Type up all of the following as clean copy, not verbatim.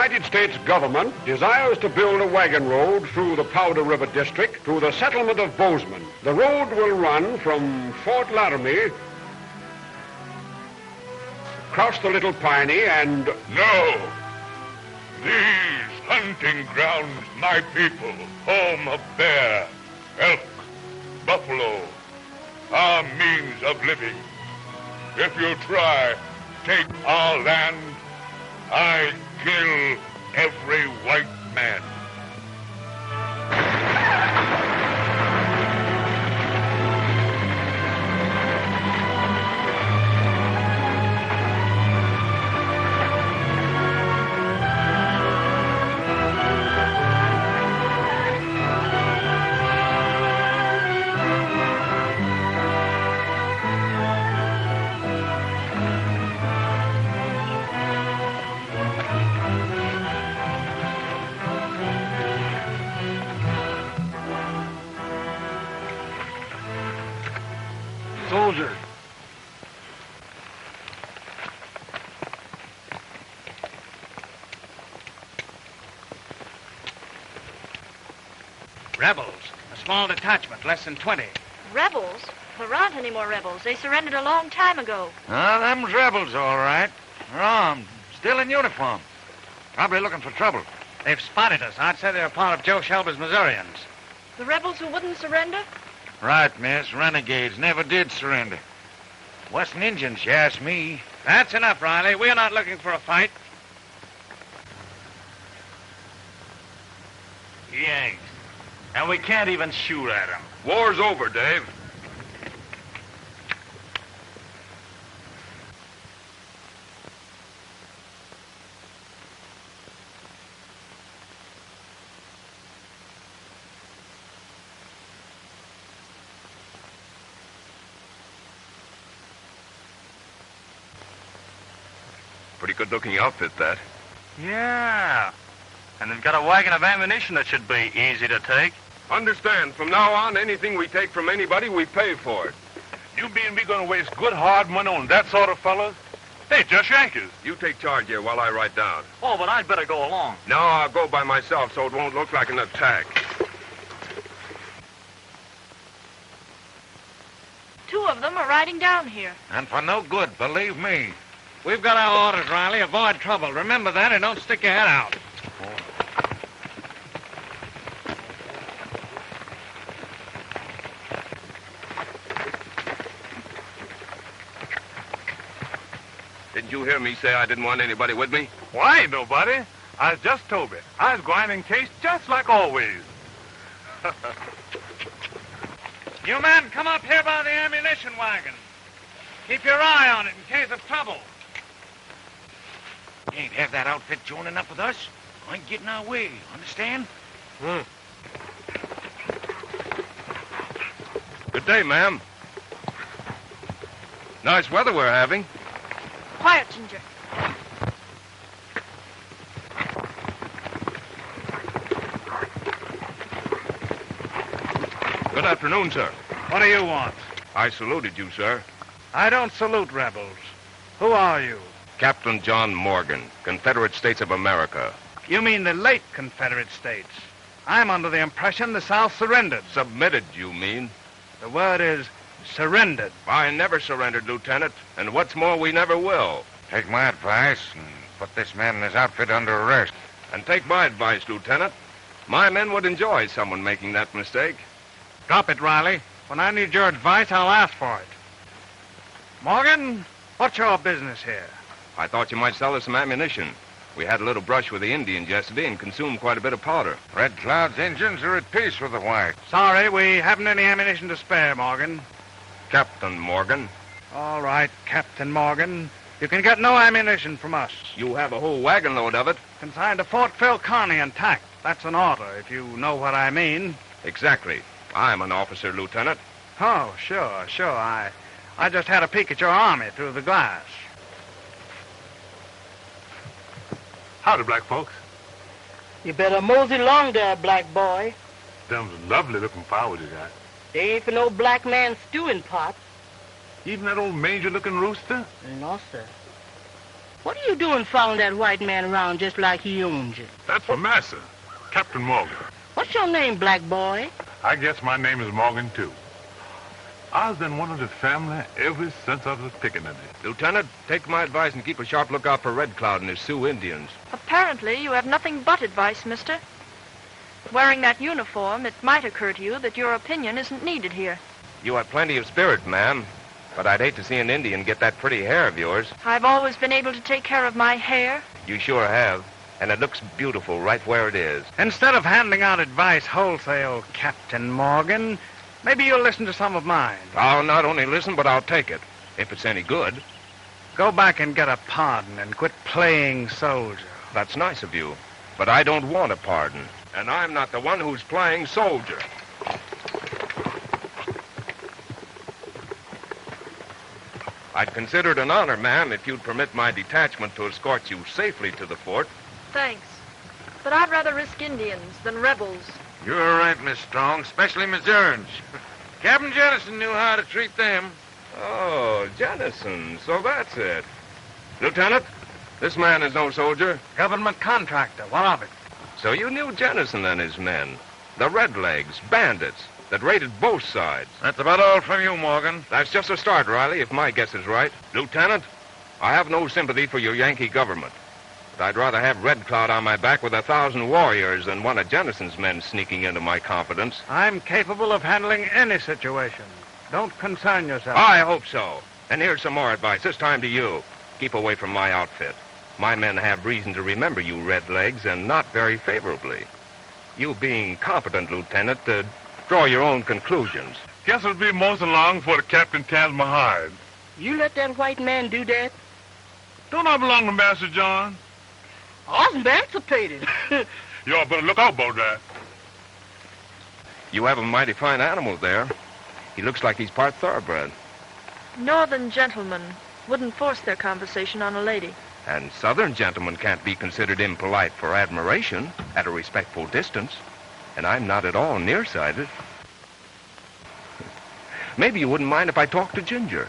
United States government desires to build a wagon road through the Powder River District to the settlement of Bozeman. The road will run from Fort Laramie, across the Little Piney, and... No! These hunting grounds, my people, home of bear, elk, buffalo, our means of living. If you try, take our land, I kill every white man. Soldier. Rebels. A small detachment, less than 20. Rebels? There aren't any more rebels. They surrendered a long time ago. Them's rebels, all right. They're armed, still in uniform. Probably looking for trouble. They've spotted us. I'd say they're part of Joe Shelby's Missourians. The rebels who wouldn't surrender? Right, miss. Renegades never did surrender. Western Indians, you ask me. That's enough, Riley. We're not looking for a fight. Yanks. And we can't even shoot at them. War's over, Dave. Pretty good-looking outfit, that. Yeah. And they've got a wagon of ammunition that should be easy to take. Understand, from now on, anything we take from anybody, we pay for it. You mean we gonna waste good hard money on that sort of fellas? They just Yankees. You take charge here while I write down. Oh, but I'd better go along. No, I'll go by myself so it won't look like an attack. Two of them are riding down here. And for no good, believe me. We've got our orders, Riley. Avoid trouble. Remember that and don't stick your head out. Didn't you hear me say I didn't want anybody with me? Why ain't nobody? I was just told it. I was going in case just like always. You men, come up here by the ammunition wagon. Keep your eye on it in case of trouble. You ain't have that outfit joining up with us. I ain't getting our way, understand? Good day, ma'am. Nice weather we're having. Quiet, Ginger. Good afternoon, sir. What do you want? I saluted you, sir. I don't salute rebels. Who are you? Captain John Morgan, Confederate States of America. You mean the late Confederate States. I'm under the impression the South surrendered. Submitted, you mean? The word is surrendered. I never surrendered, Lieutenant. And what's more, we never will. Take my advice and put this man and his outfit under arrest. And take my advice, Lieutenant. My men would enjoy someone making that mistake. Drop it, Riley. When I need your advice, I'll ask for it. Morgan, what's your business here? I thought you might sell us some ammunition. We had a little brush with the Indians yesterday and consumed quite a bit of powder. Red Cloud's Indians are at peace with the whites. Sorry, we haven't any ammunition to spare, Morgan. Captain Morgan. All right, Captain Morgan. You can get no ammunition from us. You have a whole wagon load of it. Consigned to Fort Phil Kearny intact. That's an order, if you know what I mean. Exactly. I'm an officer, Lieutenant. Oh, sure. I just had a peek at your army through the glass. Howdy, black folks. You better mosey along there, black boy. Them's lovely-looking flowers you got. They ain't for no black man stewing pot. Even that old mangy-looking rooster? No, sir. What are you doing following that white man around just like he owns you? That's for Massa, Captain Morgan. What's your name, black boy? I guess my name is Morgan, too. I've been one of the family ever since I was pickaninny. Lieutenant, take my advice and keep a sharp lookout for Red Cloud and his Sioux Indians. Apparently, you have nothing but advice, mister. Wearing that uniform, it might occur to you that your opinion isn't needed here. You have plenty of spirit, ma'am. But I'd hate to see an Indian get that pretty hair of yours. I've always been able to take care of my hair. You sure have. And it looks beautiful right where it is. Instead of handing out advice wholesale, Captain Morgan, maybe you'll listen to some of mine. I'll not only listen, but I'll take it, if it's any good. Go back and get a pardon and quit playing soldier. That's nice of you. But I don't want a pardon. And I'm not the one who's playing soldier. I'd consider it an honor, ma'am, if you'd permit my detachment to escort you safely to the fort. Thanks. But I'd rather risk Indians than rebels. You're right, Miss Strong, especially Missourians. Captain Jennison knew how to treat them. Oh, Jennison, so that's it. Lieutenant, this man is no soldier. Government contractor, what of it? So you knew Jennison and his men, the Redlegs, bandits, that raided both sides. That's about all from you, Morgan. That's just a start, Riley, if my guess is right. Lieutenant, I have no sympathy for your Yankee government. But I'd rather have Red Cloud on my back with 1,000 warriors than one of Jennison's men sneaking into my confidence. I'm capable of handling any situation. Don't concern yourself. I hope so. And here's some more advice, this time to you. Keep away from my outfit. My men have reason to remember you Redlegs, and not very favorably. You being competent, Lieutenant, draw your own conclusions. Guess it'll be most long before the captain tells my hide. You let that white man do that? Don't I belong to Master John? I was emancipated. Y'all better look out about that. You have a mighty fine animal there. He looks like he's part thoroughbred. Northern gentlemen wouldn't force their conversation on a lady. And Southern gentlemen can't be considered impolite for admiration at a respectful distance. And I'm not at all nearsighted. Maybe you wouldn't mind if I talked to Ginger.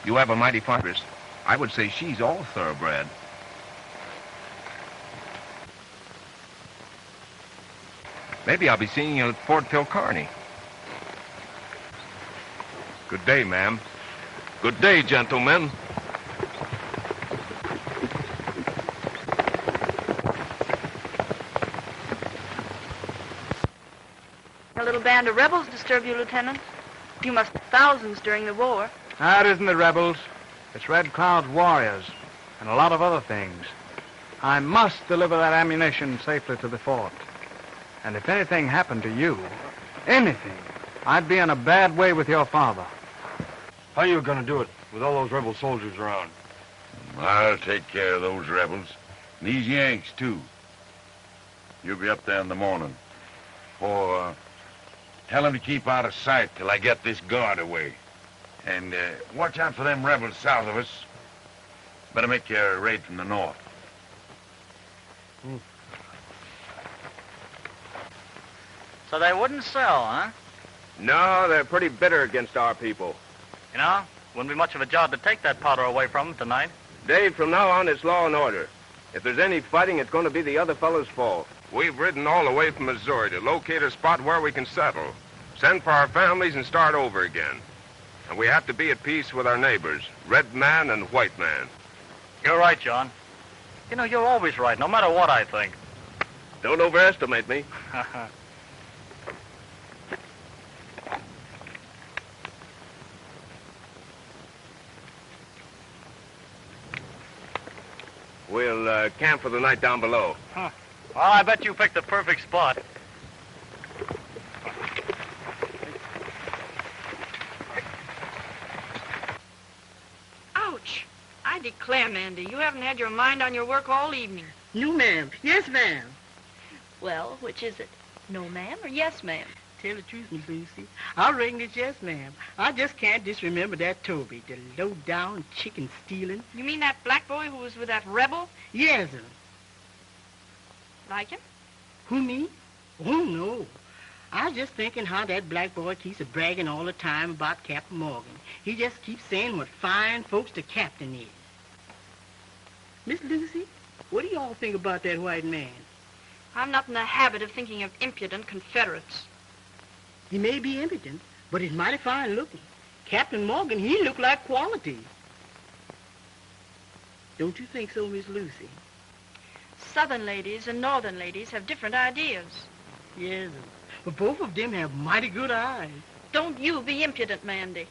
You have a mighty fine wrist. I would say she's all thoroughbred. Maybe I'll be seeing you at Fort Philcarney. Good day, ma'am. Good day, gentlemen. A little band of rebels disturb you, Lieutenant? You must have thousands during the war. It isn't the rebels. It's Red Cloud's warriors and a lot of other things. I must deliver that ammunition safely to the fort. And if anything happened to you, anything, I'd be in a bad way with your father. How you gonna do it with all those rebel soldiers around? I'll take care of those rebels. And these Yanks, too. You'll be up there in the morning. Tell them to keep out of sight till I get this guard away. And watch out for them rebels south of us. Better make your raid from the north. So they wouldn't sell, huh? No, they're pretty bitter against our people. You know, wouldn't be much of a job to take that powder away from them tonight. Dave, from now on, it's law and order. If there's any fighting, it's going to be the other fellow's fault. We've ridden all the way from Missouri to locate a spot where we can settle, send for our families, and start over again. And we have to be at peace with our neighbors, red man and white man. You're right, John. You know, you're always right, no matter what I think. Don't overestimate me. We'll camp for the night down below. Well, I bet you picked the perfect spot. Ouch! I declare, Mandy, you haven't had your mind on your work all evening. No, ma'am. Yes, ma'am. Well, which is it? No, ma'am, or yes, ma'am? Tell the truth, Miss Lucy. I reckon it's yes, ma'am. I just can't disremember that Toby, the low-down chicken stealing. You mean that black boy who was with that rebel? Yes, sir. Like him? Who, me? Oh, no. I was just thinking how that black boy keeps bragging all the time about Captain Morgan. He just keeps saying what fine folks the captain is. Miss Lucy, what do y'all think about that white man? I'm not in the habit of thinking of impudent Confederates. He may be impudent, but he's mighty fine looking. Captain Morgan, he looked like quality. Don't you think so, Miss Lucy? Southern ladies and northern ladies have different ideas. Yes, but both of them have mighty good eyes. Don't you be impudent, Mandy.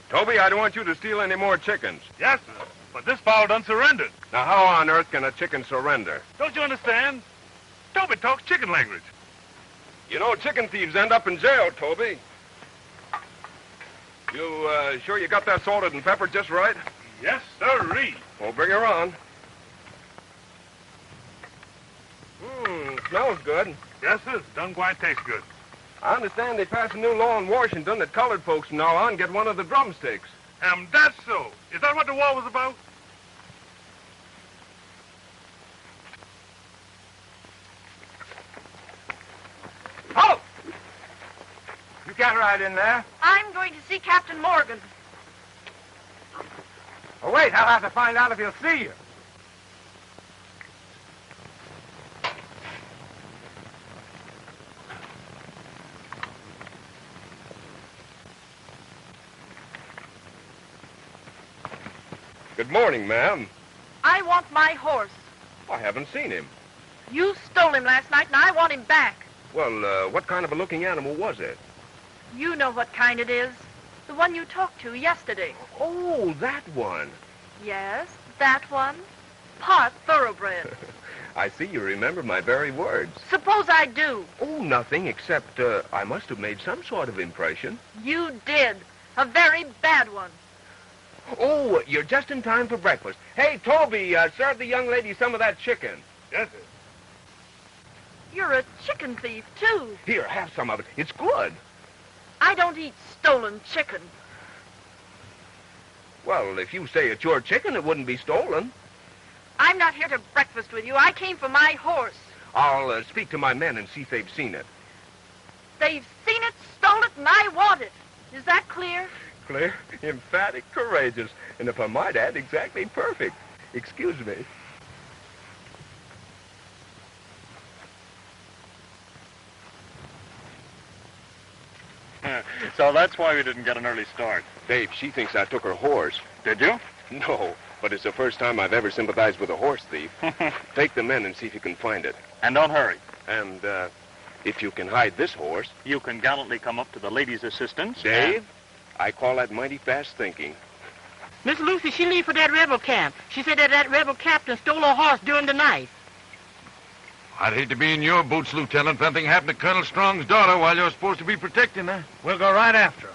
Toby, I don't want you to steal any more chickens. Yes, sir. But this fowl done surrendered. Now, how on earth can a chicken surrender? Don't you understand? Toby talks chicken language. You know, chicken thieves end up in jail, Toby. You, sure you got that salted and peppered just right? Yes, sirree. Well, bring her on. Smells good. Yes, sir. Done quite taste good. I understand they passed a new law in Washington that colored folks from now on get one of the drumsticks. That's so. Is that what the war was about? Halt! You can't ride in there. I'm going to see Captain Morgan. Oh, wait, I'll have to find out if he'll see you. Good morning, ma'am. I want my horse. I haven't seen him. You stole him last night, and I want him back. Well, what kind of a looking animal was it? You know what kind it is. The one you talked to yesterday. Oh, that one. Yes, that one. Part thoroughbred. I see you remember my very words. Suppose I do. Oh, nothing, except I must have made some sort of impression. You did. A very bad one. Oh, you're just in time for breakfast. Hey, Toby, serve the young lady some of that chicken. Yes, sir. You're a chicken thief, too. Here, have some of it. It's good. I don't eat stolen chicken. Well, if you say it's your chicken, it wouldn't be stolen. I'm not here to breakfast with you. I came for my horse. I'll speak to my men and see if they've seen it. They've seen it, stole it, and I want it. Is that clear? Clear, emphatic, courageous, and if I might add, exactly perfect. Excuse me. So that's why we didn't get an early start. Dave, she thinks I took her horse. Did you? No, but it's the first time I've ever sympathized with a horse thief. Take the men and see if you can find it. And don't hurry. And, if you can hide this horse... You can gallantly come up to the lady's assistance. Dave, I call that mighty fast thinking. Miss Lucy, she leave for that rebel camp. She said that rebel captain stole her horse during the night. I'd hate to be in your boots, Lieutenant, if anything happened to Colonel Strong's daughter while you're supposed to be protecting her. We'll go right after her.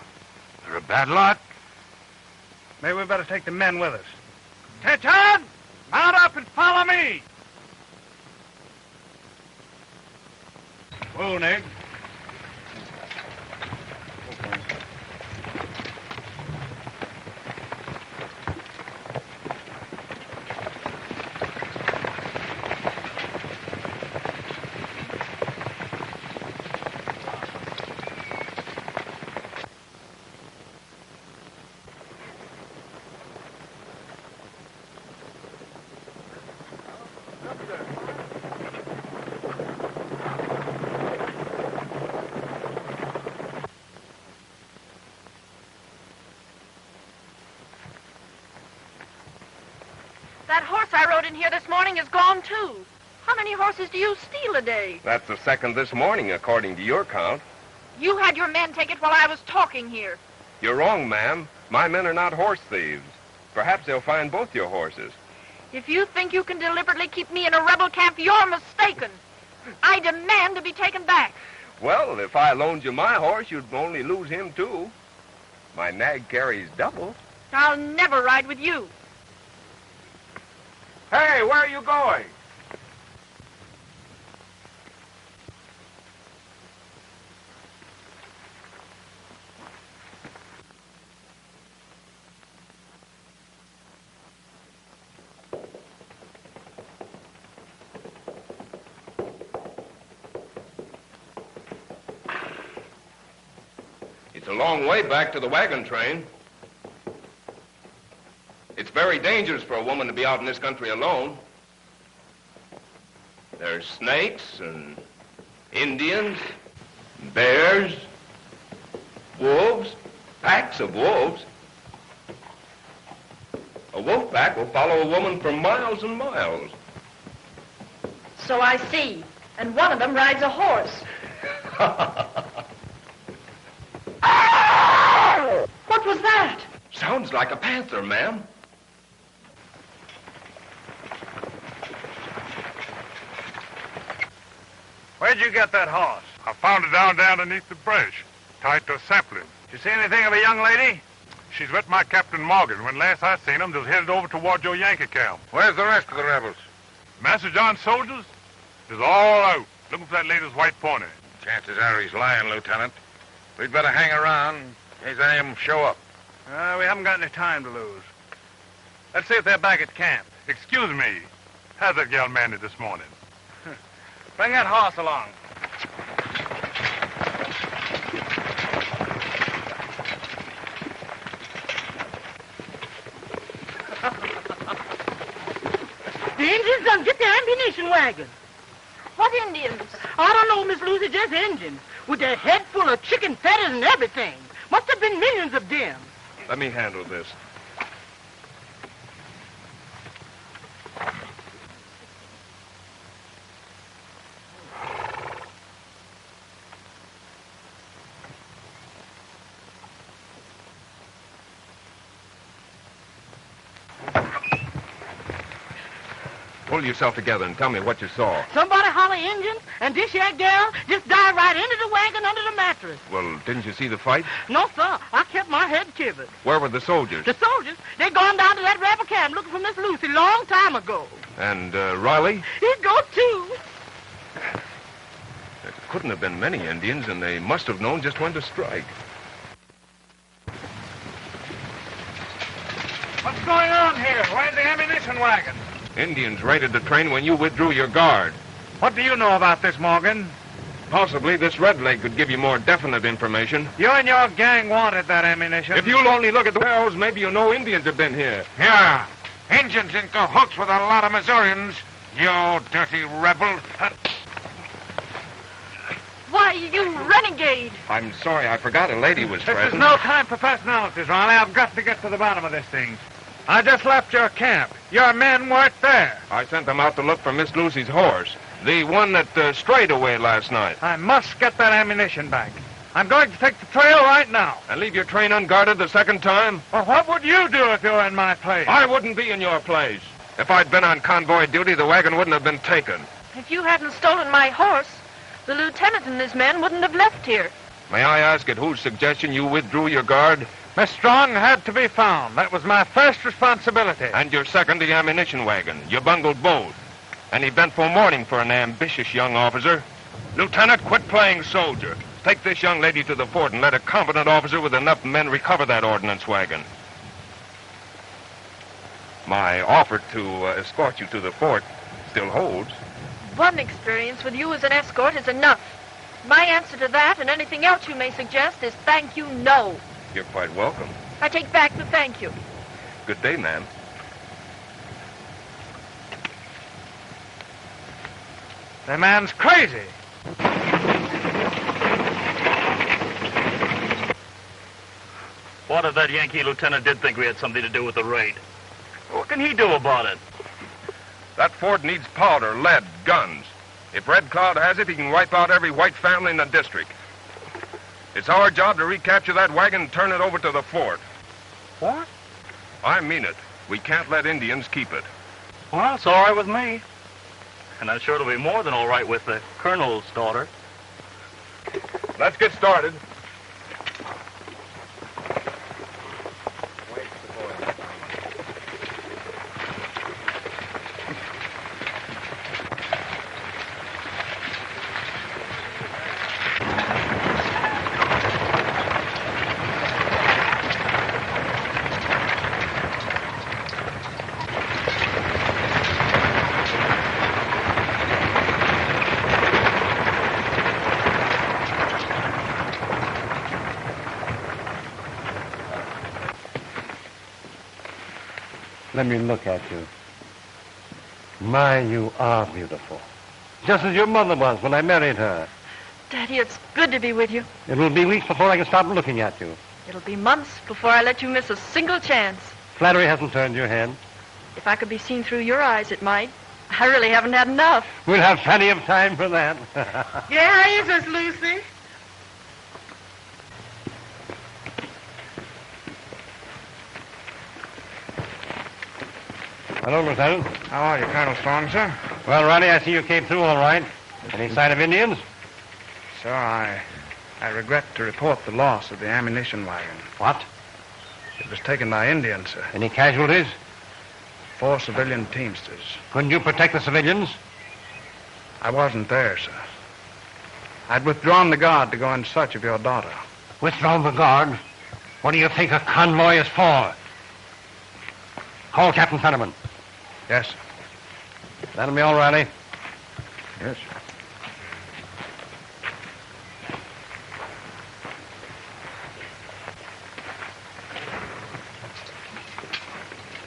They're a bad lot. Maybe we better take the men with us. Attention! Mount up and follow me! Whoa, Nick. That horse I rode in here this morning is gone, too. How many horses do you steal a day? That's the second this morning, according to your count. You had your men take it while I was talking here. You're wrong, ma'am. My men are not horse thieves. Perhaps they'll find both your horses. If you think you can deliberately keep me in a rebel camp, you're mistaken. I demand to be taken back. Well, if I loaned you my horse, you'd only lose him, too. My nag carries double. I'll never ride with you. Hey, where are you going? It's a long way back to the wagon train. It's very dangerous for a woman to be out in this country alone. There's snakes and Indians, bears, wolves, packs of wolves. A wolf pack will follow a woman for miles and miles. So I see. And one of them rides a horse. What was that? Sounds like a panther, ma'am. Where'd you get that horse? I found it down underneath the brush, tied to a sapling. Did you see anything of a young lady? She's with my Captain Morgan. When last I seen him, they was headed over toward your Yankee camp. Where's the rest of the rebels? Master John's soldiers is all out, looking for that lady's white pony. Chances are he's lying, Lieutenant. We'd better hang around in case any of them show up. We haven't got any time to lose. Let's see if they're back at camp. Excuse me. How's that gal Mandy this morning? Bring that horse along. The Indians done get the ammunition wagon. What Indians? I don't know, Miss Lucy, just Indians. With their head full of chicken feathers and everything. Must have been millions of them. Let me handle this. Pull yourself together and tell me what you saw. Somebody holler Indians, and this here girl just dive right into the wagon under the mattress. Well, didn't you see the fight? No, sir. I kept my head covered. Where were the soldiers? The soldiers, they gone down to that rebel camp looking for Miss Lucy long time ago. And Riley? He go too. There couldn't have been many Indians, and they must have known just when to strike. What's going on here? Where's the ammunition wagon? Indians raided the train when you withdrew your guard. What do you know about this, Morgan? Possibly this red leg could give you more definite information. You and your gang wanted that ammunition. If you'll only look at the barrels, maybe you'll know Indians have been here. Yeah, Indians in cahoots with a lot of Missourians. You dirty rebel. Why, you renegade! I'm sorry, I forgot a lady was This is present. no time for personalities, Riley. I've got to get to the bottom of this thing. I just left your camp. Your men weren't there. I sent them out to look for Miss Lucy's horse. The one that strayed away last night. I must get that ammunition back. I'm going to take the trail right now. And leave your train unguarded the second time? Well, what would you do if you were in my place? I wouldn't be in your place. If I'd been on convoy duty, the wagon wouldn't have been taken. If you hadn't stolen my horse, the lieutenant and his men wouldn't have left here. May I ask at whose suggestion you withdrew your guard? Miss Strong had to be found. That was my first responsibility. And your second, the ammunition wagon. You bungled both. And he bent for mourning for an ambitious young officer. Lieutenant, quit playing soldier. Take this young lady to the fort and let a competent officer with enough men recover that ordnance wagon. My offer to escort you to the fort still holds. One experience with you as an escort is enough. My answer to that and anything else you may suggest is thank you, no. You're quite welcome. I take back the thank you. Good day, ma'am. The man's crazy. What if that Yankee lieutenant did think we had something to do with the raid? What can he do about it? That fort needs powder, lead, guns. If Red Cloud has it, he can wipe out every white family in the district. It's our job to recapture that wagon and turn it over to the fort. What? I mean it. We can't let Indians keep it. Well, it's all right with me. And I'm sure it'll be more than all right with the colonel's daughter. Let's get started. Let me look at you. My, you are beautiful. Just as your mother was when I married her. Daddy, it's good to be with you. It will be weeks before I can stop looking at you. It'll be months before I let you miss a single chance. Flattery hasn't turned your head. If I could be seen through your eyes, it might. I really haven't had enough. We'll have plenty of time for that. Yeah, how is this, Lucy? Hello, Lieutenant. How are you, Colonel Strong, sir? Well, Ronnie, I see you came through all right. Any sign of Indians? Sir, I regret to report the loss of the ammunition wagon. What? It was taken by Indians, sir. Any casualties? 4 civilian teamsters. Couldn't you protect the civilians? I wasn't there, sir. I'd withdrawn the guard to go in search of your daughter. Withdrawn the guard? What do you think a convoy is for? Call Captain Fetterman. Yes, sir. That'll be all, Riley. Yes, sir.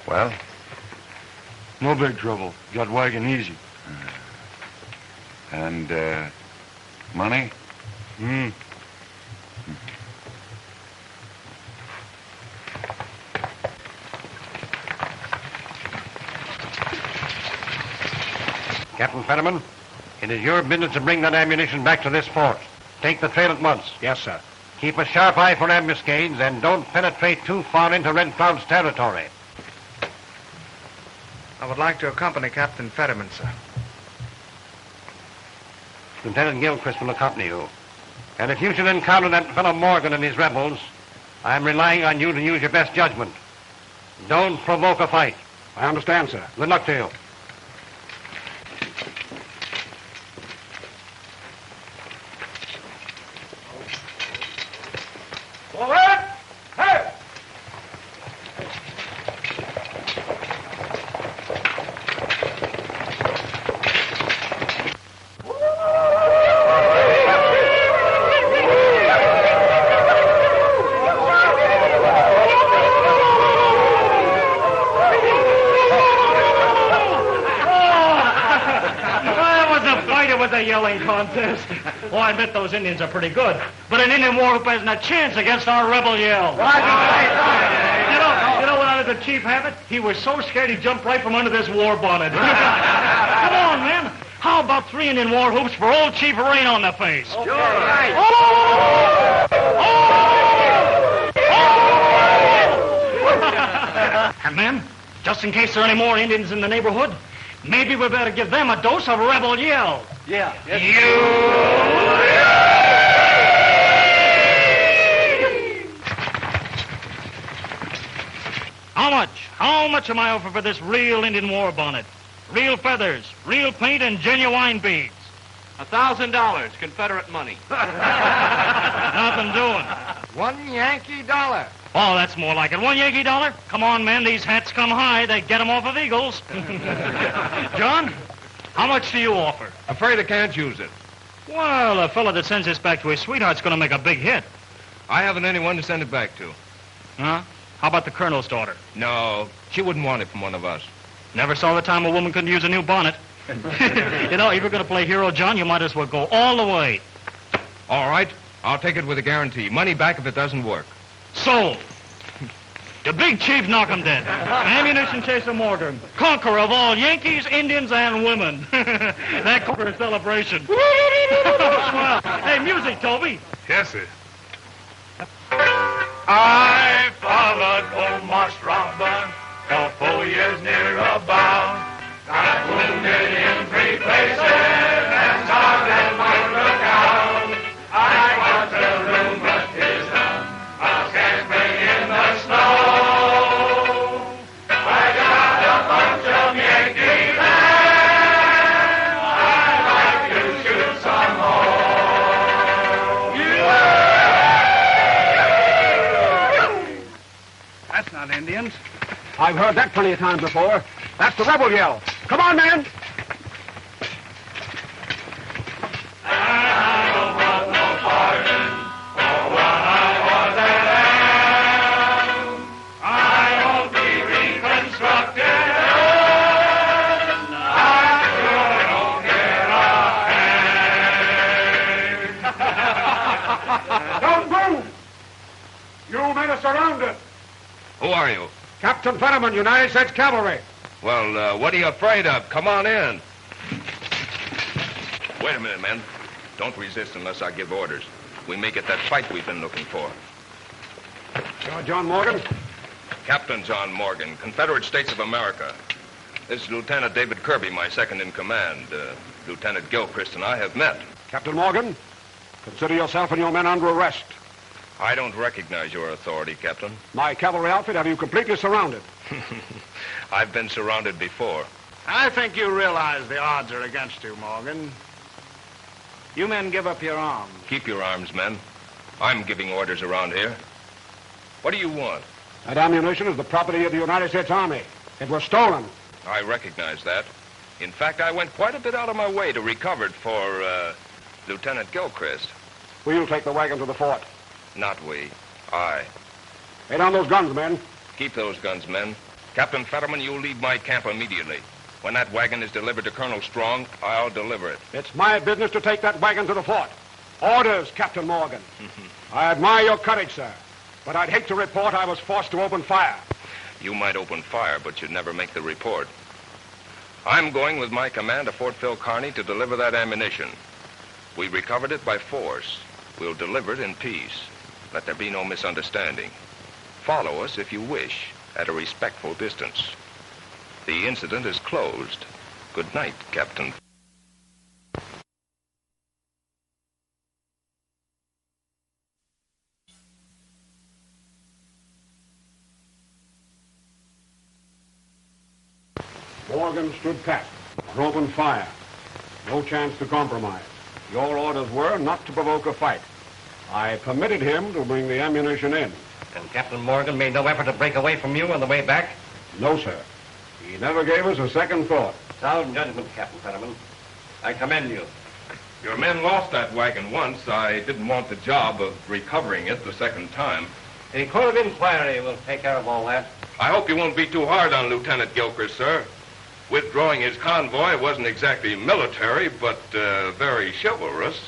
Well? No big trouble. Got wagon easy. And, money? Captain Fetterman, it is your business to bring that ammunition back to this fort. Take the trail at once. Yes, sir. Keep a sharp eye for ambuscades and don't penetrate too far into Red Cloud's territory. I would like to accompany Captain Fetterman, sir. Lieutenant Gilchrist will accompany you. And if you should encounter that fellow Morgan and his rebels, I'm relying on you to use your best judgment. Don't provoke a fight. I understand, sir. Good luck to you. Contest. Oh, I bet those Indians are pretty good. But an Indian war whoop hasn't a chance against our rebel yell. You know what out of the chief habit? He was so scared he jumped right from under this war bonnet. Come on, man. How about 3 Indian war hoops for old Chief Rain on the face? Sure. Right. And then, just in case there are any more Indians in the neighborhood, maybe we better give them a dose of rebel yell. Yeah. Yes. How much am I offering for this real Indian war bonnet? Real feathers, real paint, and genuine beads. $1,000, Confederate money. Nothing doing. $1 Yankee dollar. Oh, that's more like it. $1 Yankee dollar? Come on, men, these hats come high. They get 'em off of eagles. John, how much do you offer? Afraid I can't use it. Well, a fellow that sends this back to his sweetheart's going to make a big hit. I haven't anyone to send it back to. Huh? How about the colonel's daughter? No, she wouldn't want it from one of us. Never saw the time a woman couldn't use a new bonnet. You know, if you're going to play hero, John, you might as well go all the way. All right, I'll take it with a guarantee. Money back if it doesn't work. Sold. The big chief knock 'em dead. Ammunition chaser Morgan, conqueror of all Yankees, Indians, and women. That calls for a celebration. Well, hey, music, Toby. Yes, sir. I followed old Marsh Robin, for 4 years near about. Got wounded in 3 places, and starved at my lookout. I got the rheumatism, I can't bring in the snow. I got a bunch of Yankee men, I'd like to shoot some more. That's not Indians. I've heard that plenty of times before. That's the rebel yell. Come on, man. I don't want no pardon for what I was at. I won't be reconstructed. You men are surrounded. Who are you? Captain Fetterman, United States Cavalry. Well, what are you afraid of? Come on in. Wait a minute, men. Don't resist unless I give orders. We may get that fight we've been looking for. You're John Morgan? Captain John Morgan, Confederate States of America. This is Lieutenant David Kirby, my second in command. Lieutenant Gilchrist and I have met. Captain Morgan, consider yourself and your men under arrest. I don't recognize your authority, Captain. My cavalry outfit have you completely surrounded. I've been surrounded before. I think you realize the odds are against you, Morgan. You men give up your arms. Keep your arms, men. I'm giving orders around here. What do you want? That ammunition is the property of the United States Army. It was stolen. I recognize that. In fact, I went quite a bit out of my way to recover it for, Lieutenant Gilchrist. We'll take the wagon to the fort. Not we. I. Lay down those guns, men. Keep those guns, men. Captain Fetterman, you'll leave my camp immediately. When that wagon is delivered to Colonel Strong, I'll deliver it. It's my business to take that wagon to the fort. Orders, Captain Morgan. I admire your courage, sir. But I'd hate to report I was forced to open fire. You might open fire, but you'd never make the report. I'm going with my command to Fort Phil Kearny to deliver that ammunition. We recovered it by force. We'll deliver it in peace. Let there be no misunderstanding. Follow us if you wish, at a respectful distance. The incident is closed. Good night, Captain. Morgan stood pat on open fire. No chance to compromise. Your orders were not to provoke a fight. I permitted him to bring the ammunition in. And Captain Morgan made no effort to break away from you on the way back? No, sir. He never gave us a second thought. Sound judgment, Captain Fetterman. I commend you. Your men lost that wagon once. I didn't want the job of recovering it the second time. The court of inquiry will take care of all that. I hope you won't be too hard on Lieutenant Gilchrist, sir. Withdrawing his convoy wasn't exactly military, but very chivalrous.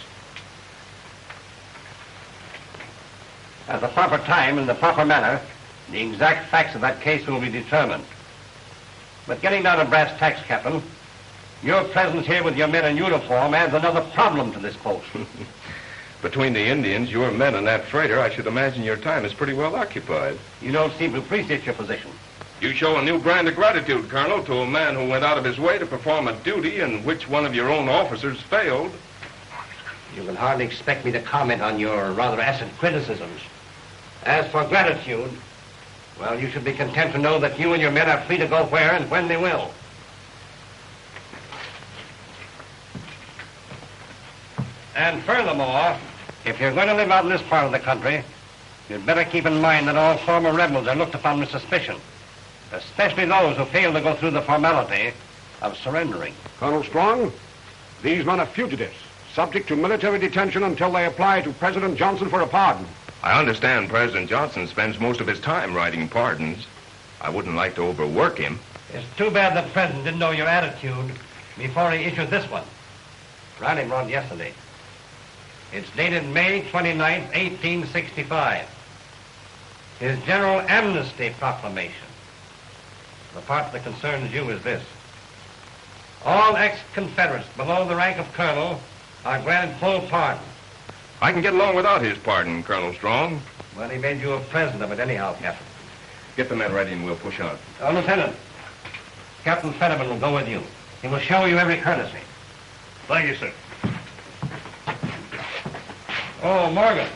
At the proper time, in the proper manner, the exact facts of that case will be determined. But getting down to brass tacks, Captain, your presence here with your men in uniform adds another problem to this post. Between the Indians, your men, and that freighter, I should imagine your time is pretty well occupied. You don't seem to appreciate your position. You show a new brand of gratitude, Colonel, to a man who went out of his way to perform a duty in which one of your own officers failed. You can hardly expect me to comment on your rather acid criticisms. As for gratitude, well, you should be content to know that you and your men are free to go where and when they will. And furthermore, if you're going to live out in this part of the country, you'd better keep in mind that all former rebels are looked upon with suspicion, especially those who fail to go through the formality of surrendering. Colonel Strong, these men are fugitives, subject to military detention until they apply to President Johnson for a pardon. I understand President Johnson spends most of his time writing pardons. I wouldn't like to overwork him. It's too bad the President didn't know your attitude before he issued this one. Riley brought yesterday. It's dated May 29th, 1865. His General Amnesty Proclamation. The part that concerns you is this. All ex-Confederates below the rank of colonel are granted full pardon. I can get along without his pardon, Colonel Strong. Well, he made you a present of it anyhow, Captain. Get the men ready and we'll push on. Lieutenant, Captain Fetterman will go with you. He will show you every courtesy. Thank you, sir. Oh, Morgan.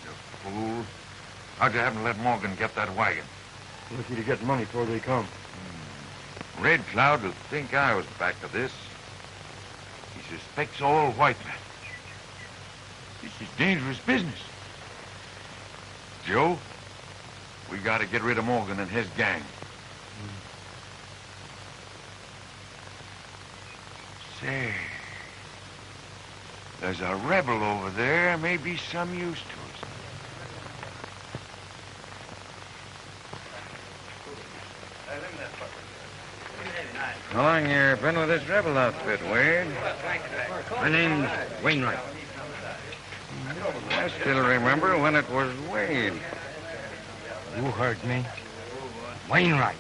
You fool. How'd you happen to let Morgan get that wagon? Lucky to get money before they come. Red Cloud will think I was back of this. He suspects all white men. This is dangerous business. Joe, we gotta get rid of Morgan and his gang. Say, there's a rebel over there. May be some use to us. How long you been with this rebel outfit, Wade? My name's Wainwright. I still remember when it was Wade. You heard me. Wainwright.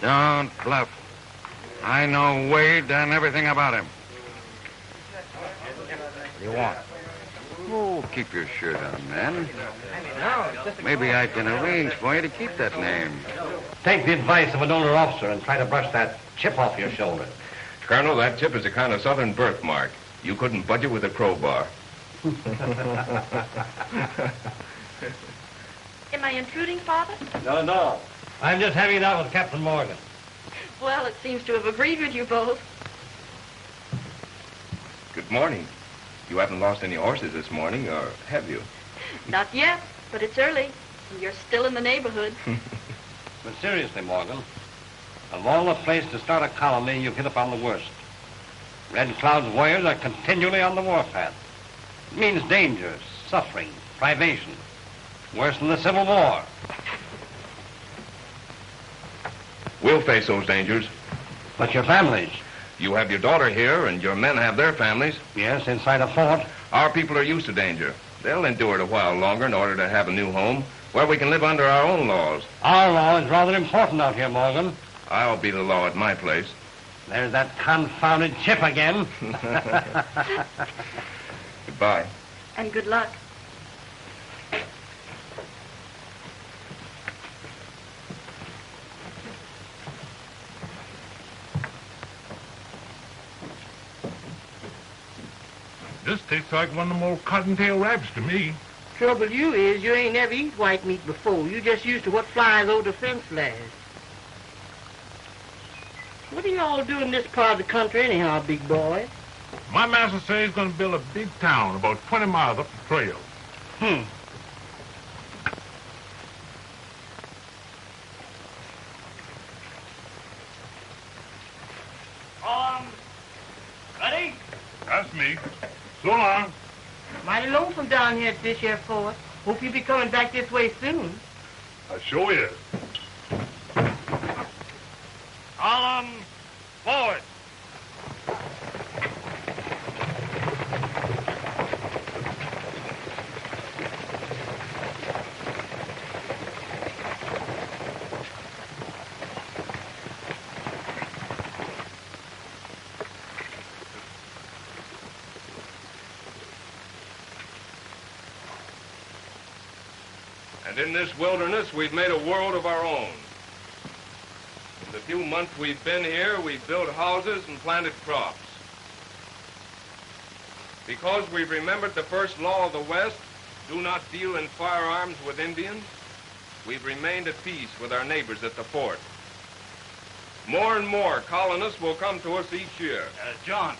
Don't bluff. I know Wade and everything about him. What do you want? Oh, keep your shirt on, man. Maybe I can arrange for you to keep that name. Take the advice of an older officer and try to brush that chip off your shoulder. Colonel, that chip is a kind of southern birthmark. You couldn't budge it with a crowbar. Am I intruding, Father? No. I'm just having it out with Captain Morgan. Well, it seems to have agreed with you both. Good morning. You haven't lost any horses this morning, or have you? Not yet, but it's early. And you're still in the neighborhood. But seriously, Morgan, of all the places to start a colony, you've hit upon the worst. Red Cloud's warriors are continually on the warpath. It means danger, suffering, privation. Worse than the Civil War. We'll face those dangers. But your families? You have your daughter here, and your men have their families. Yes, inside a fort. Our people are used to danger. They'll endure it a while longer in order to have a new home where we can live under our own laws. Our law is rather important out here, Morgan. I'll be the law at my place. There's that confounded chip again. Goodbye. And good luck. This tastes like one of them old cottontail rabbits to me. Trouble you is you ain't never eat white meat before. You just used to what flies over the fence last. What are y'all doing in this part of the country anyhow, big boy? My master says he's going to build a big town about 20 miles up the trail. Ready? That's me. So long. Mighty lonesome down here at this here fort. Hope you'll be coming back this way soon. I sure is. Column forward. And in this wilderness, we've made a world of our own. In the few months we've been here, we've built houses and planted crops. Because we've remembered the first law of the West, do not deal in firearms with Indians, we've remained at peace with our neighbors at the fort. More and more colonists will come to us each year. John,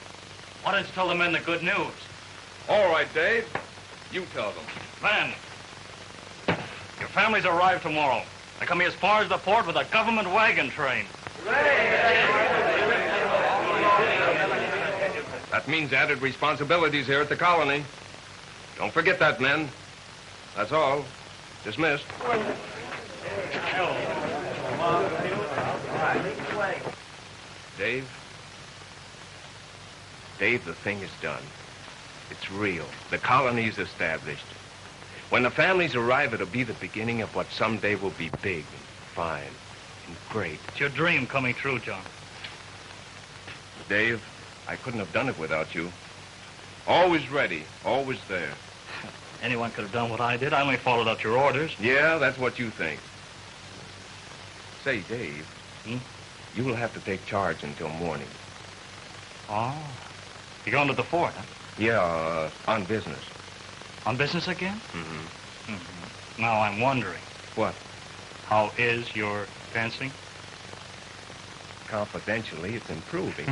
why don't you tell the men the good news? All right, Dave. You tell them. Men, your families arrive tomorrow. They come here as far as the fort with a government wagon train. That means added responsibilities here at the colony. Don't forget that, men. That's all. Dismissed. Dave? Dave, the thing is done. It's real. The colony's established. When the families arrive, it'll be the beginning of what someday will be big and fine and great. It's your dream coming true, John. Dave, I couldn't have done it without you. Always ready, always there. Anyone could have done what I did. I only followed out your orders. Yeah, that's what you think. Say, Dave, you will have to take charge until morning. Oh. You're going to the fort, huh? Yeah, on business. On business again? Mm-hmm. Now I'm wondering. What? How is your fencing? Confidentially, it's improving.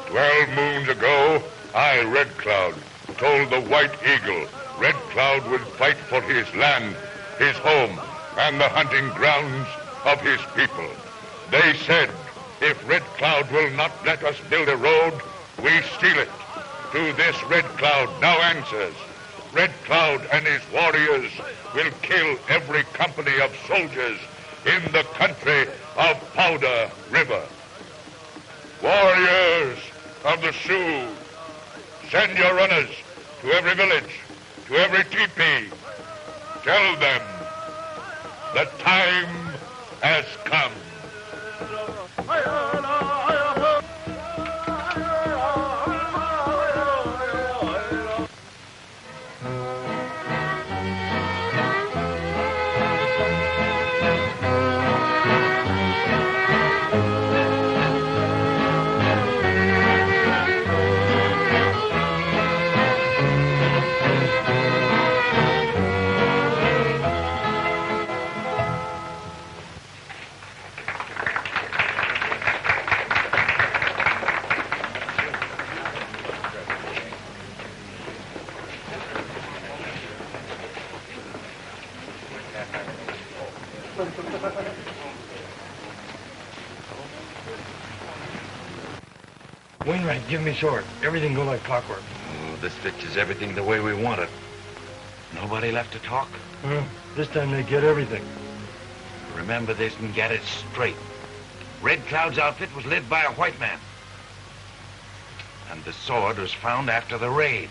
12 moons ago, I, Red Cloud, told the White Eagle Red Cloud would fight for his land, his home, and the hunting grounds of his people. They said, if Red Cloud will not let us build a road, we steal it. to this Red Cloud now answers. Red Cloud and his warriors will kill every company of soldiers in the country of Powder River. Warriors of the Sioux, send your runners to every village, to every teepee. Tell them the time has come. Wainwright, give me short. Everything go like clockwork. Oh, this fixes everything the way we want it. Nobody left to talk? This time they get everything. Remember this and get it straight. Red Cloud's outfit was led by a white man. And the sword was found after the raid.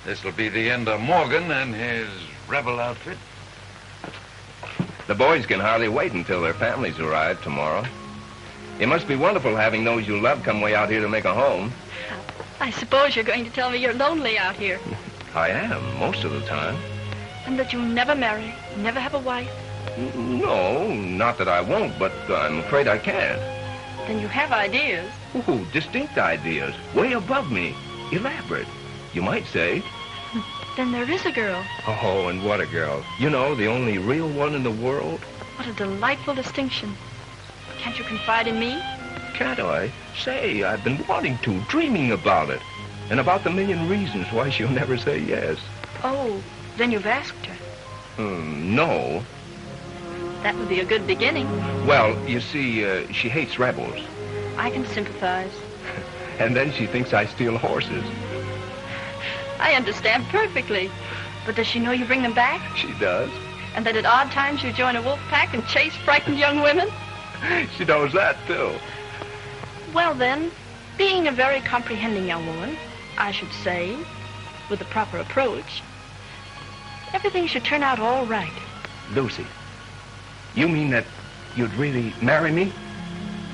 This'll be the end of Morgan and his rebel outfit. The boys can hardly wait until their families arrive tomorrow. It must be wonderful having those you love come way out here to make a home. I suppose you're going to tell me you're lonely out here. I am, most of the time. And that you'll never marry, never have a wife. No, not that I won't, but I'm afraid I can't. Then you have ideas. Ooh, distinct ideas, way above me. Elaborate, you might say. Then there is a girl. Oh, and what a girl. You know, the only real one in the world. What a delightful distinction. Can't you confide in me? Can't I? Say, I've been wanting to, dreaming about it. And about the million reasons why she'll never say yes. Oh, then you've asked her. No. That would be a good beginning. Well, you see, she hates rebels. I can sympathize. And then she thinks I steal horses. I understand perfectly. But does she know you bring them back? She does. And that at odd times you join a wolf pack and chase frightened young women? She knows that, too. Well, then, being a very comprehending young woman, I should say, with the proper approach, everything should turn out all right. Lucy, you mean that you'd really marry me?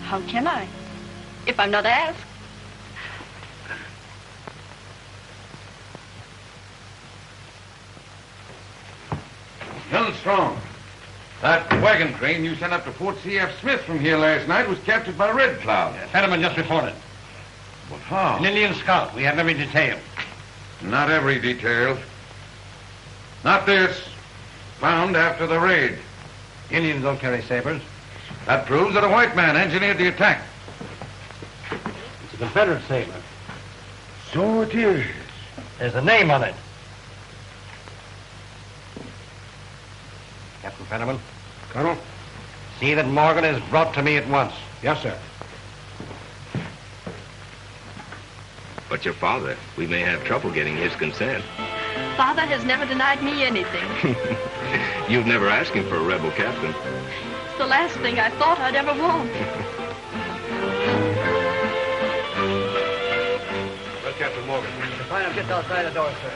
How can I, if I'm not asked? Held strong. That wagon train you sent up to Fort C.F. Smith from here last night was captured by Red Cloud. Fetterman just reported. But how? An Indian scout. We have every detail. Not every detail. Not this. Found after the raid. Indians don't carry sabers. That proves that a white man engineered the attack. It's a Confederate saber. So it is. There's a name on it. Captain Fetterman. Colonel? See that Morgan is brought to me at once. Yes, sir. But your father, we may have trouble getting his consent. Father has never denied me anything. You've never asked him for a rebel captain. It's the last thing I thought I'd ever want. Well, Captain Morgan. Find him just outside the door, sir.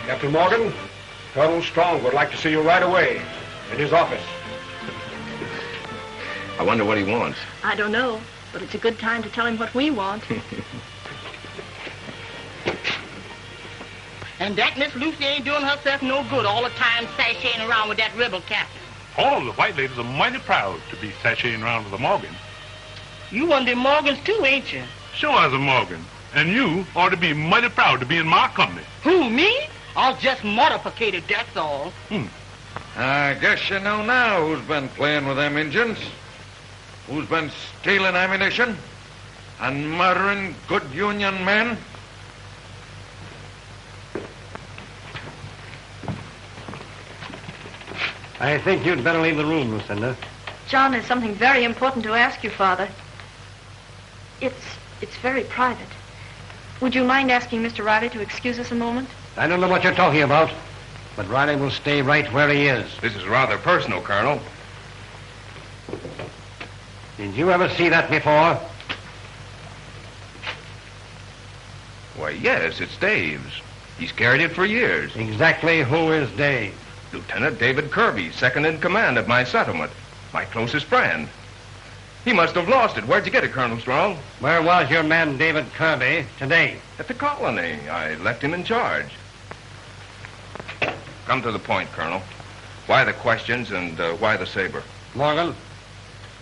Captain Morgan, Colonel Strong would like to see you right away in his office. I wonder what he wants. I don't know, but it's a good time to tell him what we want. And that Miss Lucy ain't doing herself no good all the time sashaying around with that rebel captain. All of the white ladies are mighty proud to be sashaying around with a Morgan. You one of them Morgans too, ain't you? Sure as a Morgan. And you ought to be mighty proud to be in my company. Who, me? I was just mortificated, that's all. I guess you know now who's been playing with them Injuns. Who's been stealing ammunition and murdering good Union men. I think you'd better leave the room, Lucinda. John has something very important to ask you, Father. It's very private. Would you mind asking Mr. Riley to excuse us a moment? I don't know what you're talking about, but Riley will stay right where he is. This is rather personal, Colonel. Did you ever see that before? Why, yes, it's Dave's. He's carried it for years. Exactly who is Dave? Lieutenant David Kirby, second in command of my settlement. My closest friend. He must have lost it. Where'd you get it, Colonel Strong? Where was your man David Kirby today? At the colony. I left him in charge. Come to the point, Colonel. Why the questions and why the saber? Morgan,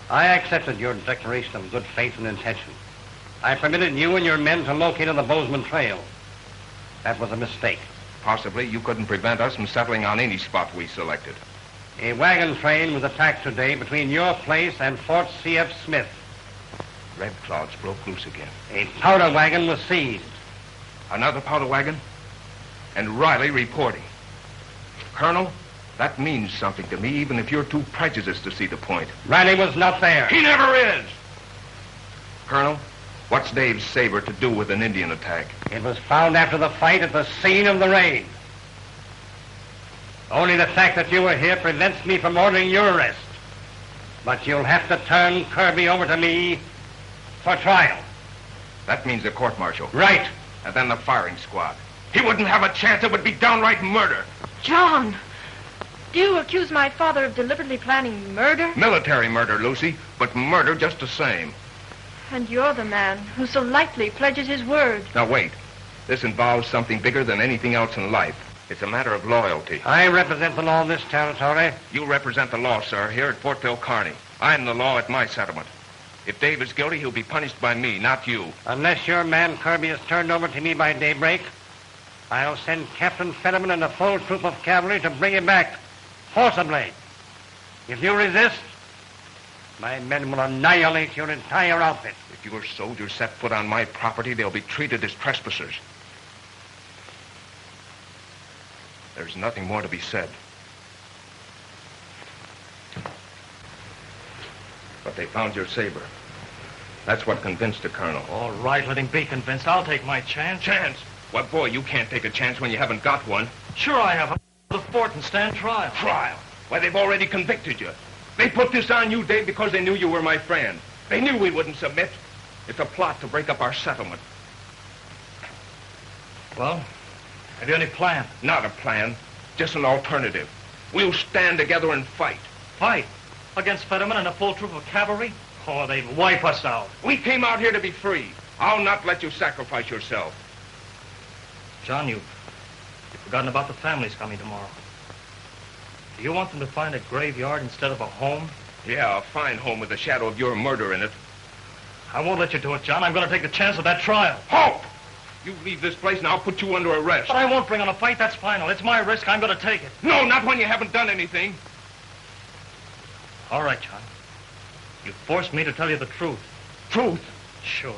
I accepted your declaration of good faith and intention. I permitted you and your men to locate on the Bozeman Trail. That was a mistake. Possibly you couldn't prevent us from settling on any spot we selected. A wagon train was attacked today between your place and Fort C.F. Smith. Red clouds broke loose again. A powder wagon was seized. Another powder wagon? And Riley reporting. Colonel, that means something to me, even if you're too prejudiced to see the point. Riley was not there. He never is! Colonel, what's Dave's saber to do with an Indian attack? It was found after the fight at the scene of the raid. Only the fact that you were here prevents me from ordering your arrest. But you'll have to turn Kirby over to me for trial. That means a court-martial. Right. And then the firing squad. He wouldn't have a chance. It would be downright murder. John, do you accuse my father of deliberately planning murder? Military murder, Lucy, but murder just the same. And you're the man who so lightly pledges his word. Now, wait. This involves something bigger than anything else in life. It's a matter of loyalty. I represent the law in this territory. You represent the law, sir, here at Fort Bill Kearny. I'm the law at my settlement. If Dave is guilty, he'll be punished by me, not you. Unless your man Kirby is turned over to me by daybreak, I'll send Captain Fetterman and a full troop of cavalry to bring him back, forcibly. If you resist, my men will annihilate your entire outfit. If your soldiers set foot on my property, they'll be treated as trespassers. There's nothing more to be said. But they found your saber. That's what convinced the colonel. All right, let him be convinced. I'll take my chance. Chance? Well, boy, you can't take a chance when you haven't got one. Sure I have. I'll go to the fort and stand trial. Trial? Why, they've already convicted you. They put this on you, Dave, because they knew you were my friend. They knew we wouldn't submit. It's a plot to break up our settlement. Well, have you any plan? Not a plan. Just an alternative. We'll stand together and fight. Fight? Against Fetterman and a full troop of cavalry? Oh, they'd wipe us out. We came out here to be free. I'll not let you sacrifice yourself. John, you've forgotten about the families coming tomorrow. Do you want them to find a graveyard instead of a home? Yeah, a fine home with the shadow of your murder in it. I won't let you do it, John. I'm going to take the chance of that trial. Halt! You leave this place and I'll put you under arrest. But I won't bring on a fight. That's final. It's my risk. I'm going to take it. No, not when you haven't done anything. All right, John. You forced me to tell you the truth. Truth? Sure.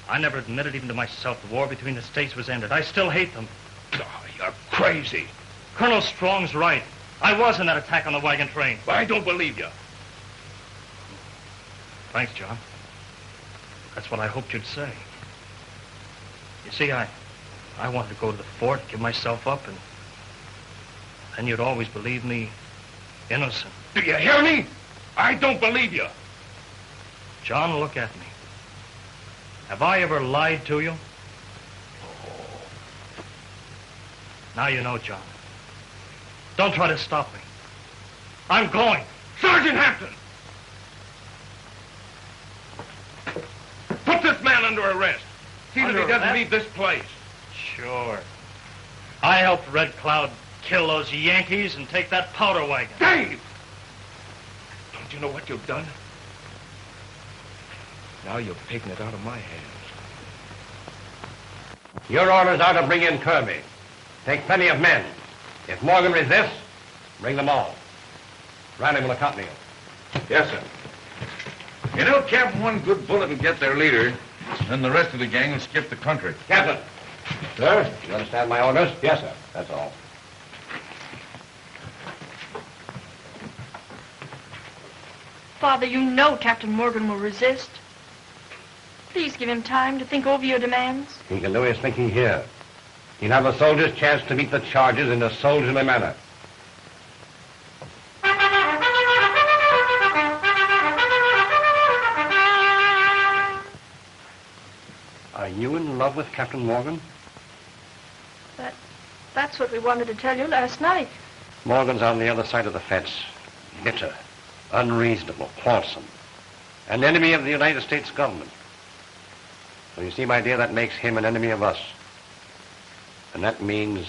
I never admitted even to myself the war between the states was ended. I still hate them. Oh, you're crazy. Colonel Strong's right. I was in that attack on the wagon train. But I don't believe you. Thanks, John. That's what I hoped you'd say. You see, I wanted to go to the fort, give myself up, and then you'd always believe me innocent. Do you hear me? I don't believe you. John, look at me. Have I ever lied to you? Now you know, John. Don't try to stop me. I'm going. Sergeant Hampton! Put this man under arrest. See that he doesn't leave this place. Sure. I helped Red Cloud kill those Yankees and take that powder wagon. Dave! Don't you know what you've done? Now you've taken it out of my hands. Your orders are to bring in Kirby. Take plenty of men. If Morgan resists, bring them all. Riley will accompany you. Yes, sir. You know, Captain, one good bullet will get their leader, then the rest of the gang will skip the country. Captain. Sir, you understand my orders? Yes, sir. That's all. Father, you know Captain Morgan will resist. Please give him time to think over your demands. He can do his thinking here. He'll have a soldier's chance to meet the charges in a soldierly manner. Are you in love with Captain Morgan? That's what we wanted to tell you last night. Morgan's on the other side of the fence. Bitter, unreasonable, quarrelsome. An enemy of the United States government. So you see, my dear, that makes him an enemy of us. And that means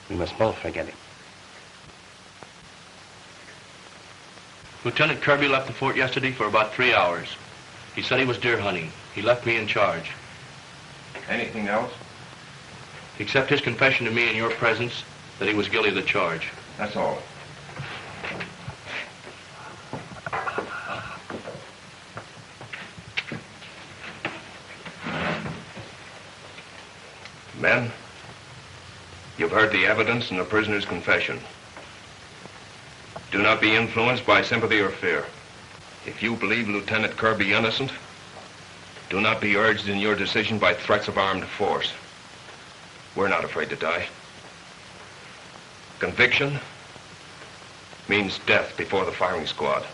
we must both forget him. Lieutenant Kirby left the fort yesterday for about 3 hours. He said he was deer hunting. He left me in charge. Anything else? Except his confession to me in your presence that he was guilty of the charge. That's all. Men, you've heard the evidence and the prisoner's confession. Do not be influenced by sympathy or fear. If you believe Lieutenant Kirby innocent, do not be urged in your decision by threats of armed force. We're not afraid to die. Conviction means death before the firing squad.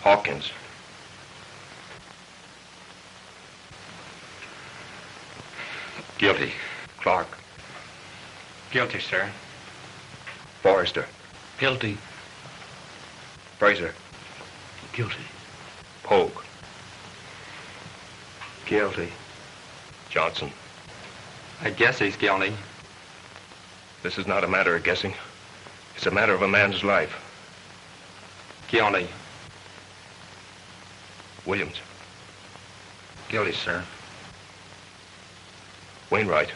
Hawkins. Guilty. Clark. Guilty, sir. Forrester. Guilty. Fraser. Guilty. Pogue. Guilty. Johnson. I guess he's guilty. This is not a matter of guessing. It's a matter of a man's life. Guilty. Williams. Guilty, sir. Wainwright.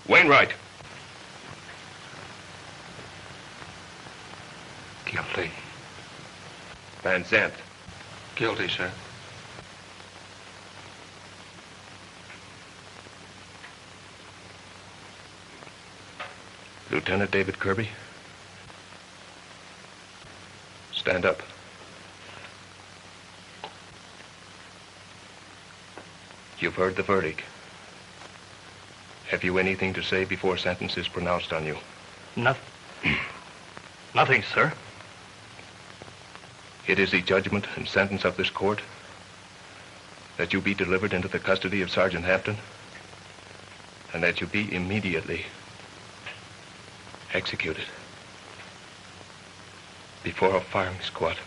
Wainwright. Guilty. Van Zandt. Guilty, sir. Lieutenant David Kirby. Stand up. You've heard the verdict. Have you anything to say before sentence is pronounced on you? Nothing, sir. It is the judgment and sentence of this court that you be delivered into the custody of Sergeant Hampton and that you be immediately executed before a firing squad.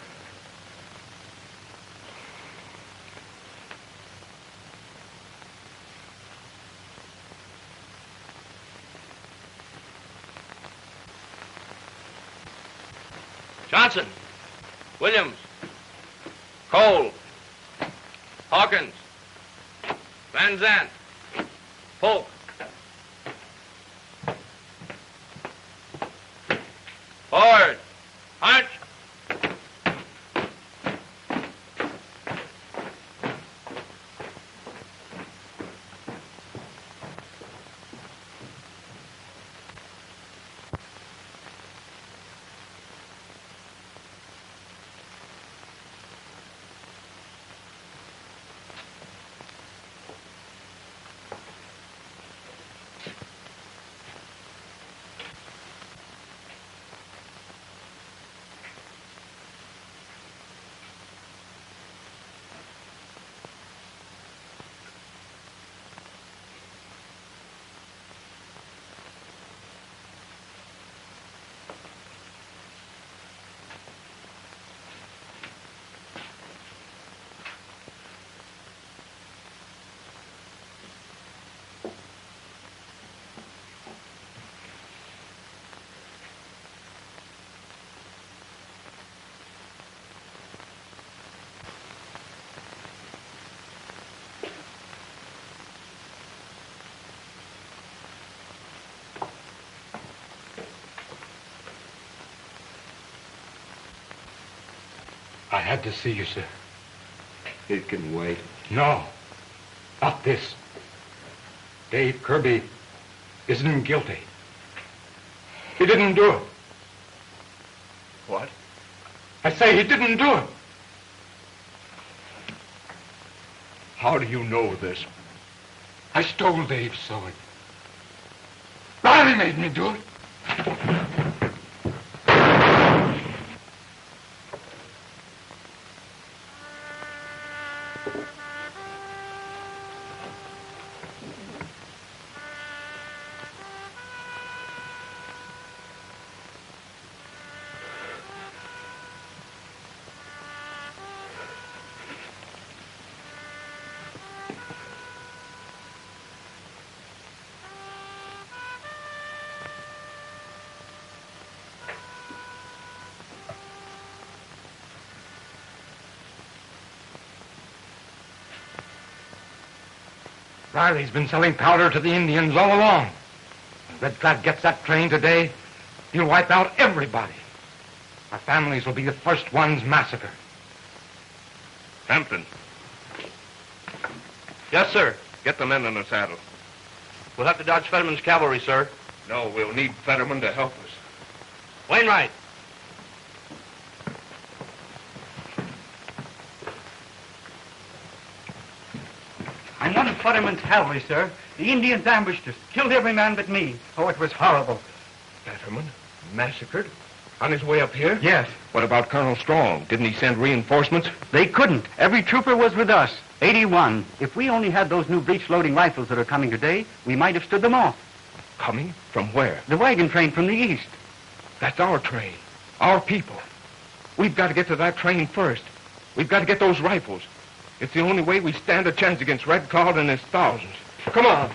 Johnson. Williams. Cole. Hawkins. Van Zandt. Polk. Forward. March. I had to see you, sir. It can wait. No, not this. Dave Kirby isn't guilty. He didn't do it. What? I say he didn't do it. How do you know this? I stole Dave's sword. Riley made me do it. Riley's been selling powder to the Indians all along. When Red Cloud gets that train today, he'll wipe out everybody. Our families will be the first ones massacred. Hampton. Yes, sir. Get the men in the saddle. We'll have to dodge Fetterman's cavalry, sir. No, we'll need Fetterman to help us. Wainwright. I'm one of Fetterman's cavalry, sir. The Indians ambushed us, killed every man but me. Oh, it was horrible. Fetterman? Massacred? On his way up here? Yes. What about Colonel Strong? Didn't he send reinforcements? They couldn't. Every trooper was with us. 81. If we only had those new breech-loading rifles that are coming today, we might have stood them off. Coming? From where? The wagon train from the east. That's our train. Our people. We've got to get to that train first. We've got to get those rifles. It's the only way we stand a chance against Red Cloud and his thousands. Come on.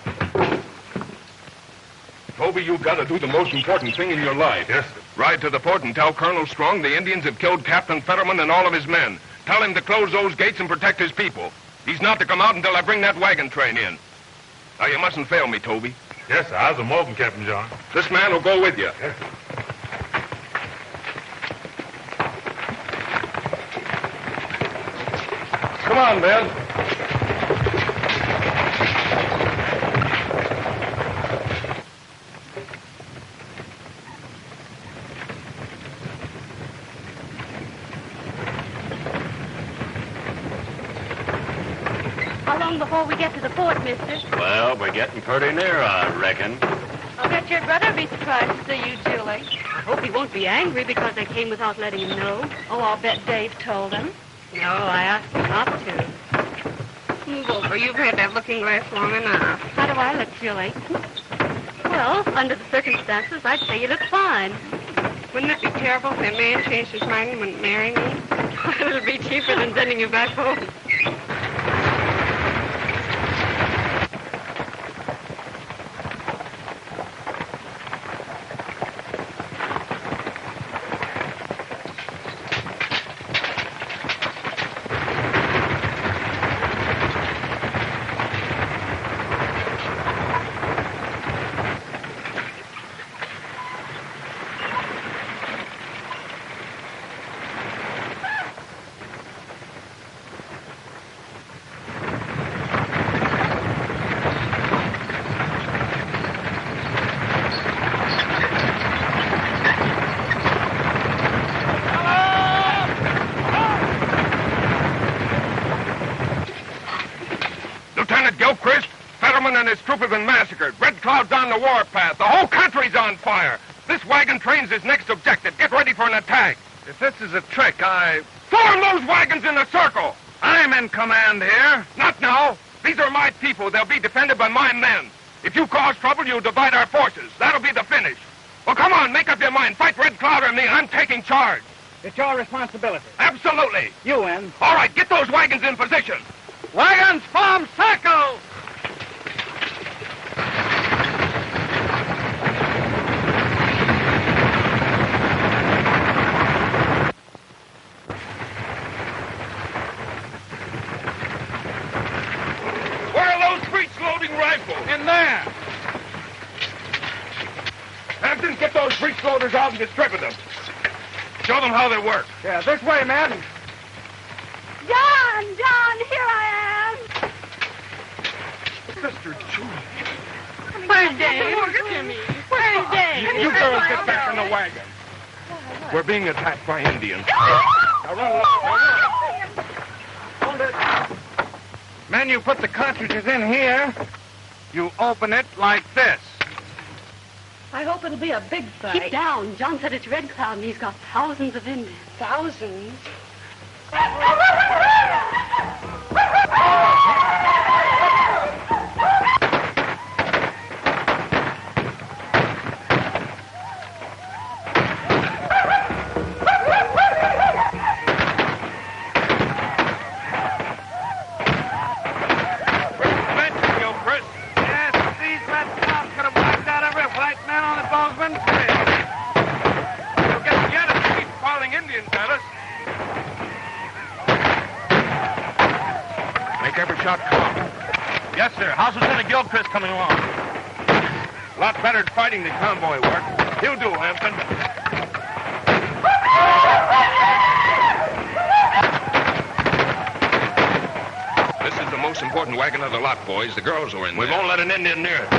Toby, you've got to do the most important thing in your life. Yes, sir. Ride to the fort and tell Colonel Strong the Indians have killed Captain Fetterman and all of his men. Tell him to close those gates and protect his people. He's not to come out until I bring that wagon train in. Now, you mustn't fail me, Toby. Yes, sir. I was a Morgan, Captain John. This man will go with you. Yes. Come on, Ben. How long before we get to the fort, mister? Well, we're getting pretty near, I reckon. I'll bet your brother be surprised to see you, Julie. I hope he won't be angry because they came without letting him know. Oh, I'll bet Dave told him. No, I asked him not to. Move over. You've had that looking glass long enough. How do I look, Julie? Well, under the circumstances, I'd say you look fine. Wouldn't it be terrible if that man changed his mind and wouldn't marry me? It'll be cheaper than sending you back home. Lieutenant Gilchrist, Fetterman and his troop have been massacred. Red Cloud's on the warpath. The whole country's on fire. This wagon train's his next objective. Get ready for an attack. If this is a trick, Form those wagons in a circle! I'm in command here. Not now. These are my people. They'll be defended by my men. If you cause trouble, you'll divide our forces. That'll be the finish. Well, come on, make up your mind. Fight Red Cloud or me. I'm taking charge. It's your responsibility. Absolutely. You win. All right, get those wagons in position. Wagons form circle! Where are those breech-loading rifles? In there. Hampton, get those breech loaders out and distribute them. Show them how they work. Yeah, this way, man. John, here I am. Sister Julie. Coming Where's Dave? Jimmy. Where's Dave? You girls get back in the wagon. We're being attacked by Indians. Now run, Hold it. Men, you put the cartridges in here. You open it like this. I hope it'll be a big fight. Keep down. John said it's Red Cloud, and he's got thousands of Indians. Thousands? Bozeman Trail. You'll get the other keep calling Indians at us. Make every shot count. Yes, sir. How's Lieutenant Gilchrist coming along? A lot better at fighting than convoy work. He'll do, Hampton. This is the most important wagon of the lot, boys. The girls are in there. We won't let an Indian near it.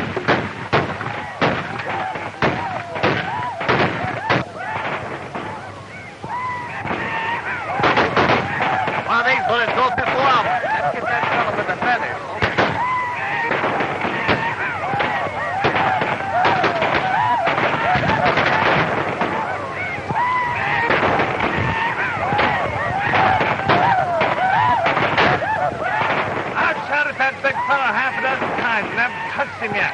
One of these bullets goes through 4 of them. Let's get that fellow with the feathers. I've shot at that big fellow half a dozen times and haven't touched him yet.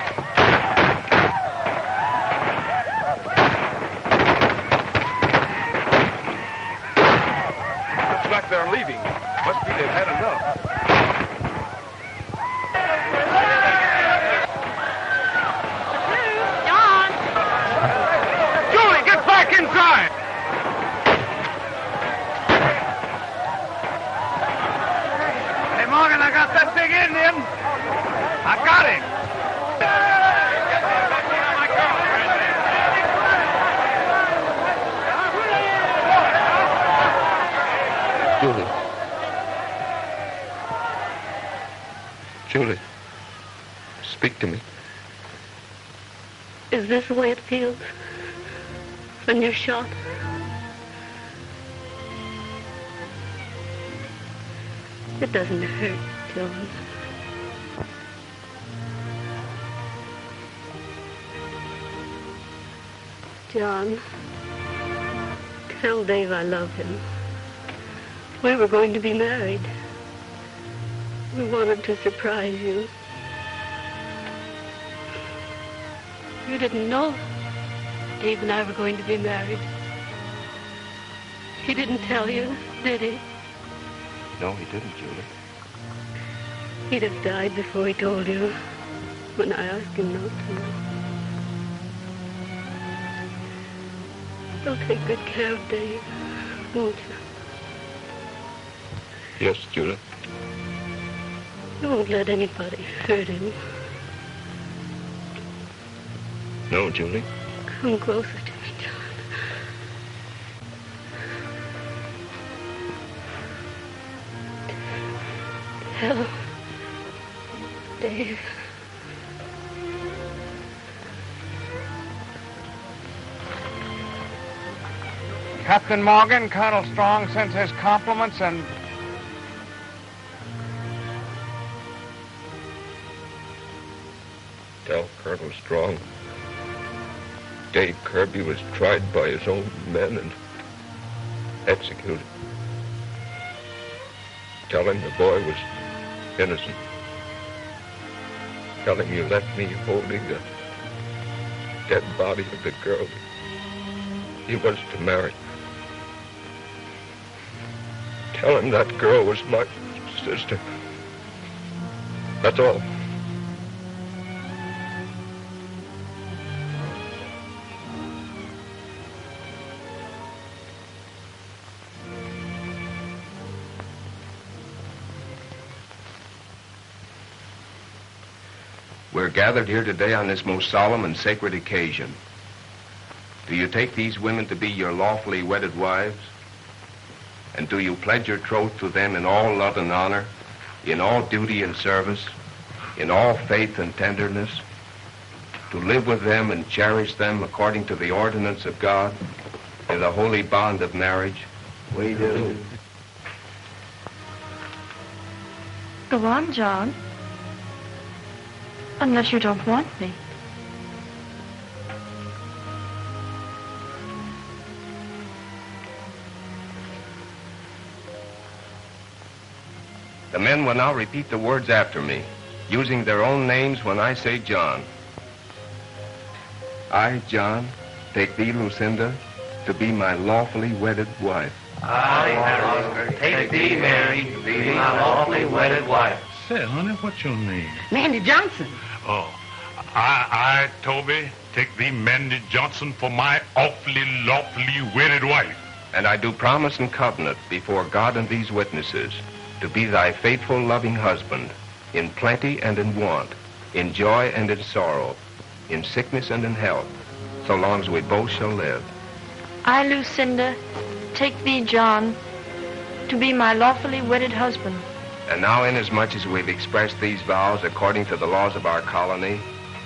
Looks like they're leaving. Must be they've had enough. John! Julie, get back inside! Hey, Morgan, I got that big Indian. I got him. Julie. Julie. Speak to me. Is this the way it feels when you're shot? It doesn't hurt, Joan. John, tell Dave I love him. We were going to be married. We wanted to surprise you. You didn't know Dave and I were going to be married. He didn't tell you, did he? No, he didn't, Julie. He'd have died before he told you when I asked him not to. You'll take good care of Dave, won't you? Yes, Julie. You won't let anybody hurt him. No, Julie. Come closer to me, John. Tell Dave. Captain Morgan, Colonel Strong sends his compliments and... Tell Colonel Strong Dave Kirby was tried by his own men and executed. Tell him the boy was innocent. Tell him you left me holding the dead body of the girl he was to marry. Tell him that girl was my sister. That's all. We're gathered here today on this most solemn and sacred occasion. Do you take these women to be your lawfully wedded wives? And do you pledge your troth to them in all love and honor, in all duty and service, in all faith and tenderness, to live with them and cherish them according to the ordinance of God in the holy bond of marriage? We do. Go on, John. Unless you don't want me. The men will now repeat the words after me, using their own names when I say John. I, John, take thee, Lucinda, to be my lawfully wedded wife. I, Oscar, take thee, Mary, to be my lawfully wedded wife. Say, honey, what's your name? Mandy Johnson. Oh, I, Toby, take thee, Mandy Johnson, for my awfully lawfully wedded wife. And I do promise and covenant before God and these witnesses to be thy faithful, loving husband, in plenty and in want, in joy and in sorrow, in sickness and in health, so long as we both shall live. I, Lucinda, take thee, John, to be my lawfully wedded husband. And now, inasmuch as we've expressed these vows according to the laws of our colony,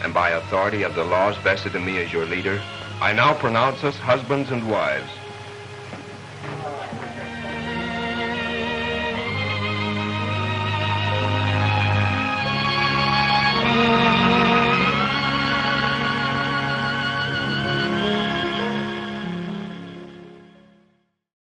and by authority of the laws vested in me as your leader, I now pronounce us husbands and wives.